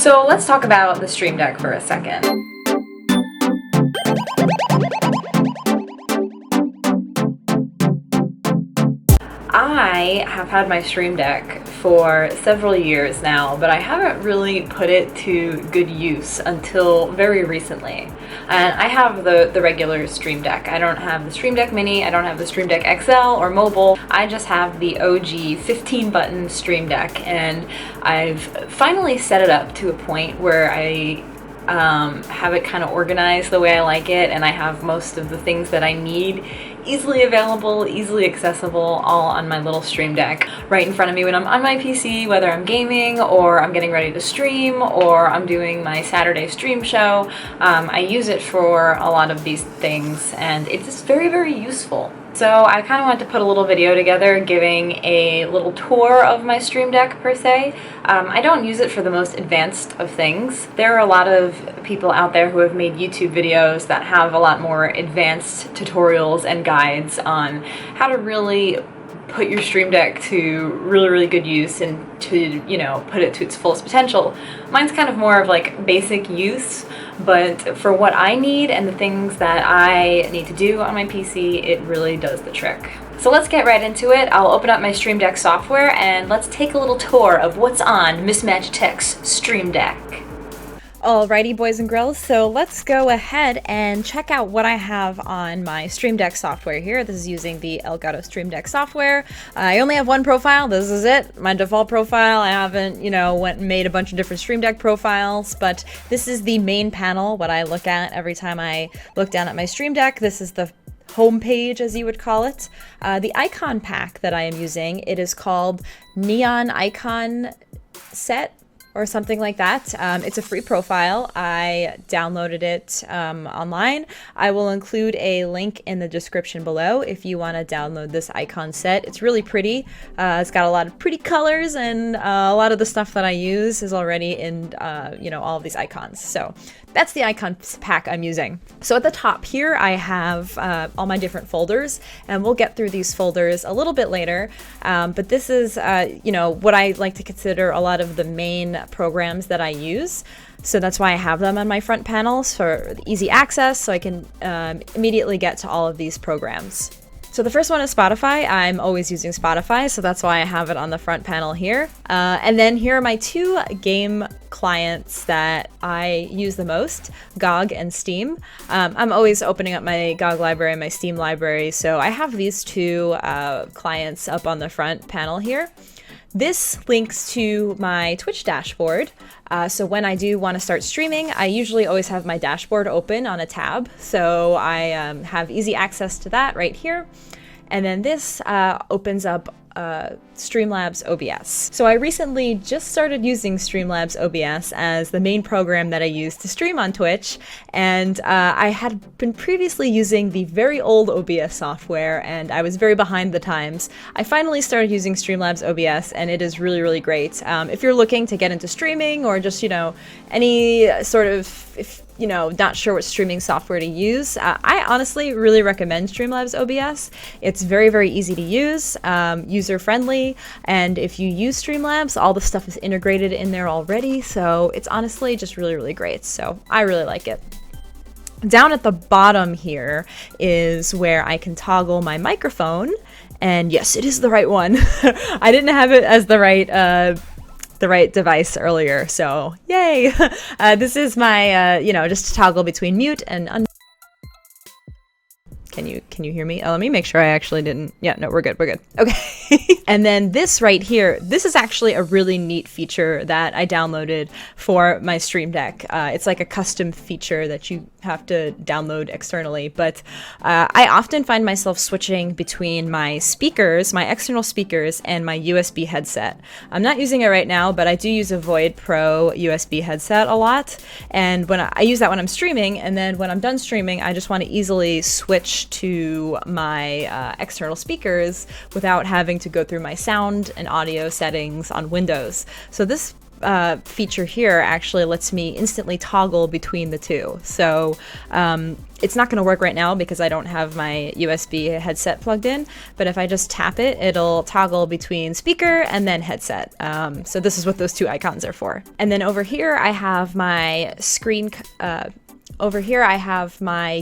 So let's talk about the Stream Deck for a second. I have had my Stream Deck for several years now, but I haven't really put it to good use until very recently. And I have the regular Stream Deck. I don't have the Stream Deck Mini, I don't have the Stream Deck XL or mobile. I just have the OG 15-button Stream Deck, and I've finally set it up to a point where I have it kind of organized the way I like it, and I have most of the things that I need easily available, easily accessible, all on my little Stream Deck right in front of me when I'm on my PC, whether I'm gaming or I'm getting ready to stream or I'm doing my Saturday stream show. I use it for a lot of these things, and it's just very, very useful. So I kind of wanted to put a little video together giving a little tour of my Stream Deck per se. I don't use it for the most advanced of things. There are a lot of people out there who have made YouTube videos that have a lot more advanced tutorials and guides on how to really put your Stream Deck to really good use and to, you know, put it to its fullest potential. Mine's kind of more of like basic use, but for what I need and the things that I need to do on my PC, it really does the trick. So let's get right into it. I'll open up my Stream Deck software and let's take a little tour of what's on Mismatched Tech's Stream Deck. Alrighty, boys and girls, so let's go ahead and check out what I have on my Stream Deck software here. This is using the Elgato Stream Deck software. I only have one profile. This is it, my default profile. I haven't, went and made a bunch of different Stream Deck profiles, but this is the main panel, what I look at every time I look down at my Stream Deck. This is the home page, as you would call it. The icon pack that I am using, it is called Neon Icon Set, or something like that. It's a free profile. I downloaded it online. I will include a link in the description below if you want to download this icon set. It's really pretty. It's got a lot of pretty colors, and a lot of the stuff that I use is already in all of these icons. So that's the icon pack I'm using. So at the top here, I have all my different folders, and we'll get through these folders a little bit later. But this is, what I like to consider a lot of the main programs that I use. So that's why I have them on my front panels for easy access, so I can immediately get to all of these programs. So the first one is Spotify. I'm always using Spotify, so that's why I have it on the front panel here. And then here are my two game clients that I use the most, GOG and Steam. I'm always opening up my GOG library and my Steam library, so I have these two clients up on the front panel here. This links to my Twitch dashboard. So when I do want to start streaming, I usually always have my dashboard open on a tab. So I have easy access to that right here. And then this opens up Streamlabs OBS. So I recently just started using Streamlabs OBS as the main program that I use to stream on Twitch, and I had been previously using the very old OBS software, and I was very behind the times. I finally started using Streamlabs OBS, and it is really great. If you're looking to get into streaming, or just any sort of, if not sure what streaming software to use, I honestly really recommend Streamlabs OBS. It's very easy to use, user-friendly, and if you use Streamlabs, all the stuff is integrated in there already, so it's honestly just really great, so I really like it. Down at the bottom here is where I can toggle my microphone, and yes, it is the right one. I didn't have it as the right device earlier, so yay! This is my, just to toggle between mute and Can you hear me? Oh, let me make sure I actually didn't. Yeah, no, we're good. Okay. And then this right here, this is actually a really neat feature that I downloaded for my Stream Deck. It's like a custom feature that you have to download externally, but I often find myself switching between my speakers, my external speakers, and my USB headset. I'm not using it right now, but I do use a Void Pro USB headset a lot, and when I use that when I'm streaming, and then when I'm done streaming, I just want to easily switch to my external speakers without having to go through my sound and audio settings on Windows. So this feature here actually lets me instantly toggle between the two. So it's not going to work right now because I don't have my USB headset plugged in, but if I just tap it, it'll toggle between speaker and then headset. So this is what those two icons are for. And then over here I have my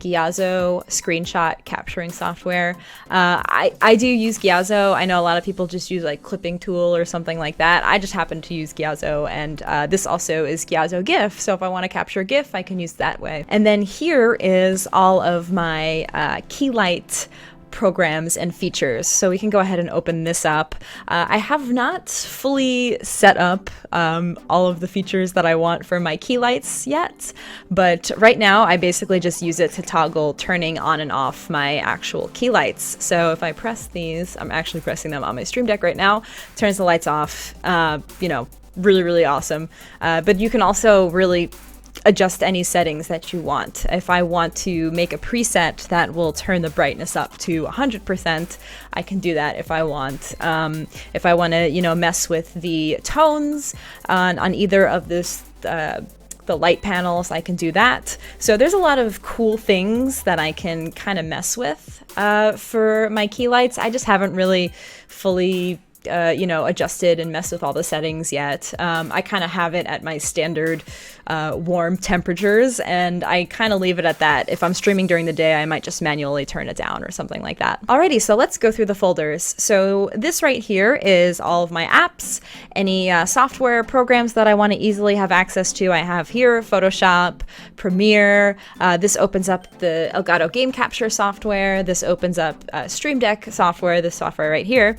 Giazzo screenshot capturing software. I do use Giazzo. I know a lot of people just use like clipping tool or something like that. I just happen to use Giazzo, and this also is Giazzo GIF. So if I want to capture GIF, I can use that way. And then here is all of my Keylight programs and features. So we can go ahead and open this up. I have not fully set up all of the features that I want for my key lights yet, but right now I basically just use it to toggle turning on and off my actual key lights. So if I press these, I'm actually pressing them on my Stream Deck right now, turns the lights off, you know, really, really awesome. But you can also really adjust any settings that you want. If I want to make a preset that will turn the brightness up to 100%, I can do that if I want. If I want to, you know, mess with the tones on either of this, the light panels, I can do that. So there's a lot of cool things that I can kind of mess with for my key lights. I just haven't really fully you know, adjusted and messed with all the settings yet. I kind of have it at my standard warm temperatures, and I kind of leave it at that. If I'm streaming during the day, I might just manually turn it down or something like that. Alrighty, so let's go through the folders. So this right here is all of my apps, any software programs that I want to easily have access to. I have here Photoshop, Premiere. This opens up the Elgato game capture software. This opens up Stream Deck software, this software right here.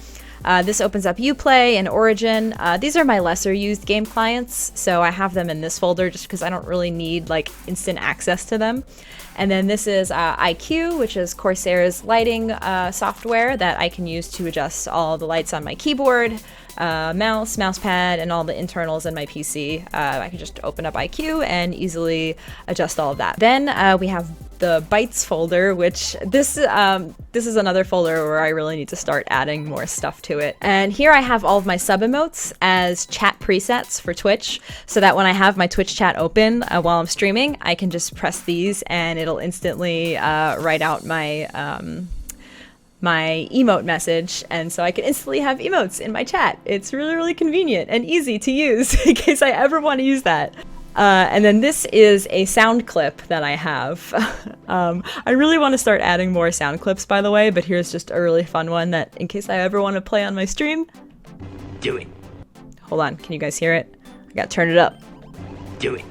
This opens up Uplay and Origin. These are my lesser used game clients, so I have them in this folder just because I don't really need like instant access to them. And then this is IQ, which is Corsair's lighting software that I can use to adjust all the lights on my keyboard, mouse pad, and all the internals in my PC. I can just open up IQ and easily adjust all of that. Then we have the Bytes folder, which this is another folder where I really need to start adding more stuff to it. And here I have all of my sub emotes as chat presets for Twitch, so that when I have my Twitch chat open while I'm streaming, I can just press these and it'll instantly write out my my emote message, and so I can instantly have emotes in my chat. It's really, really convenient and easy to use in case I ever want to use that. And then this is a sound clip that I have. I really want to start adding more sound clips, by the way, but here's just a really fun one that in case I ever want to play on my stream. Do it. Hold on, can you guys hear it? I gotta turn it up. Do it.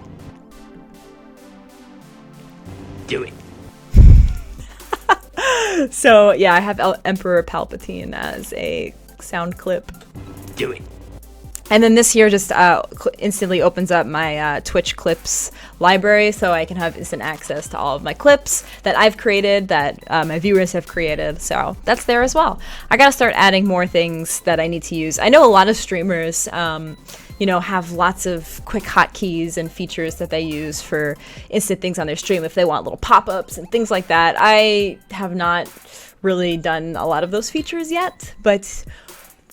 Do it. So yeah, I have Emperor Palpatine as a sound clip. Do it. And then this here just instantly opens up my Twitch clips library, so I can have instant access to all of my clips that I've created, that my viewers have created. So that's there as well. I gotta start adding more things that I need to use. I know a lot of streamers, you know, have lots of quick hotkeys and features that they use for instant things on their stream if they want little pop-ups and things like that. I have not really done a lot of those features yet, but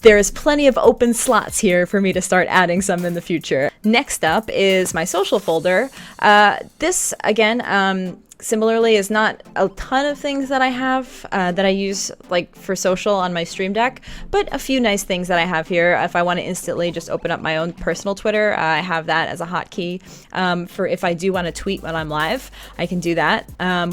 there's plenty of open slots here for me to start adding some in the future. Next up is my social folder. This, again, similarly is not a ton of things that I have that I use like for social on my Stream Deck, but a few nice things that I have here. If I want to instantly just open up my own personal Twitter, I have that as a hotkey. For if I do want to tweet when I'm live, I can do that,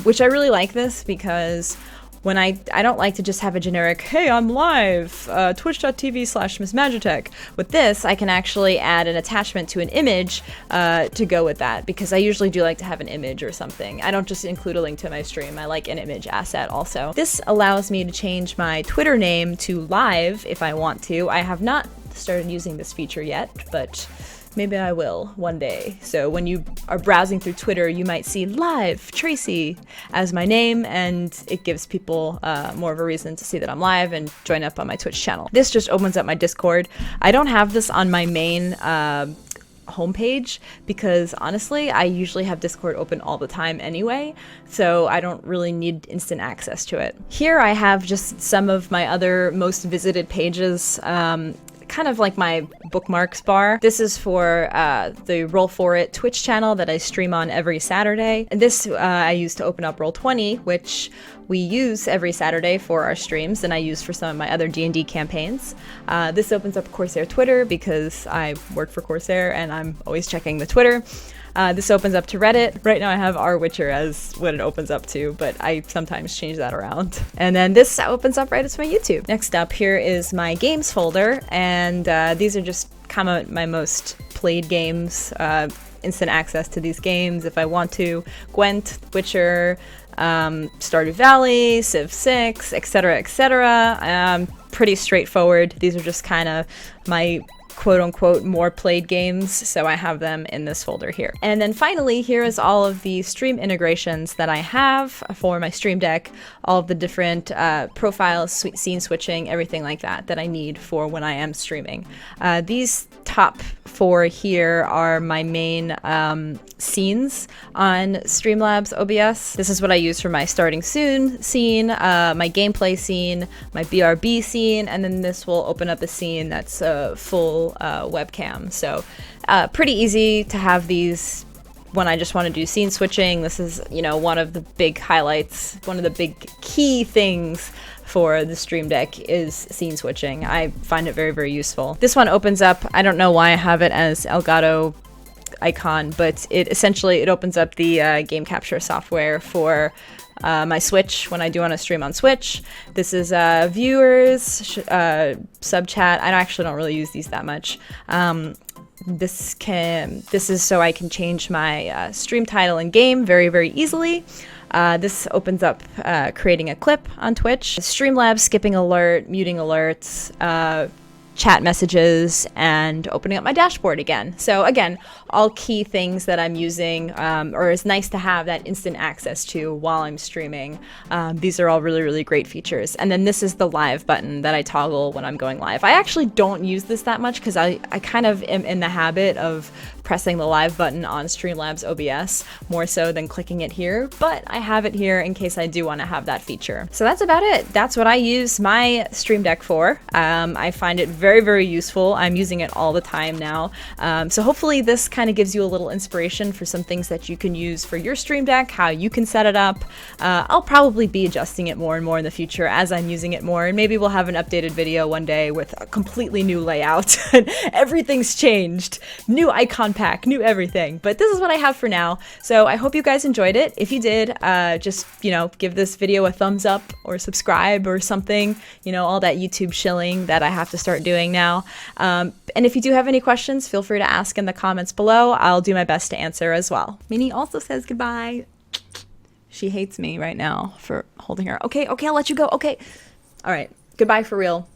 which I really like this because when I don't like to just have a generic, hey, I'm live, twitch.tv/MissMagitech. With this, I can actually add an attachment to an image to go with that, because I usually do like to have an image or something. I don't just include a link to my stream, I like an image asset also. This allows me to change my Twitter name to live if I want to. I have not started using this feature yet, but maybe I will one day. So when you are browsing through Twitter, you might see live Tracy as my name, and it gives people more of a reason to see that I'm live and join up on my Twitch channel. This just opens up my Discord. I don't have this on my main homepage because honestly, I usually have Discord open all the time anyway, so I don't really need instant access to it. Here I have just some of my other most visited pages. kind of like my bookmarks bar. This is for the Roll For It Twitch channel that I stream on every Saturday. And this I use to open up Roll20, which we use every Saturday for our streams, and I use for some of my other D&D campaigns. This opens up Corsair Twitter because I work for Corsair and I'm always checking the Twitter. This opens up to Reddit. Right now I have Our Witcher as what it opens up to, but I sometimes change that around. And then this opens up right as my YouTube. Next up here is my games folder, and these are just kind of my most played games, instant access to these games if I want to. Gwent, Witcher, Stardew Valley, Civ 6, etc., etc. Pretty straightforward. These are just kind of my quote-unquote more played games, so I have them in this folder here. And then finally, here is all of the stream integrations that I have for my Stream Deck, all of the different profiles, scene switching, everything like that I need for when I am streaming. These top 4 here are my main scenes on Streamlabs OBS. This is what I use for my starting soon scene, my gameplay scene, my BRB scene, and then this will open up a scene that's a full webcam. So pretty easy to have these when I just want to do scene switching. This is, you know, one of the big highlights, one of the big key things for the Stream Deck is scene switching. I find it very, very useful. This one opens up, I don't know why I have it as Elgato icon, but it essentially, it opens up the game capture software for my Switch when I do want to stream on Switch. This is viewers, sub chat. I actually don't really use these that much. This is so I can change my stream title and game very, very easily. This opens up creating a clip on Twitch, Streamlabs skipping alert, muting alerts, chat messages, and opening up my dashboard again. So again, all key things that I'm using, or is nice to have that instant access to while I'm streaming. These are all really, really great features. And then this is the live button that I toggle when I'm going live. I actually don't use this that much because I kind of am in the habit of pressing the live button on Streamlabs OBS more so than clicking it here, but I have it here in case I do want to have that feature. So that's about it. That's what I use my Stream Deck for. I find it very, very useful. I'm using it all the time now. So hopefully this kind of gives you a little inspiration for some things that you can use for your Stream Deck, how you can set it up. I'll probably be adjusting it more and more in the future as I'm using it more, and maybe we'll have an updated video one day with a completely new layout. Everything's changed. New icon pack, new everything. But this is what I have for now. So I hope you guys enjoyed it. If you did, just, you know, give this video a thumbs up or subscribe or something, you know, all that YouTube shilling that I have to start doing now. And if you do have any questions, feel free to ask in the comments below. I'll do my best to answer as well. Minnie also says goodbye. She hates me right now for holding her. Okay, I'll let you go. Okay. All right. Goodbye for real.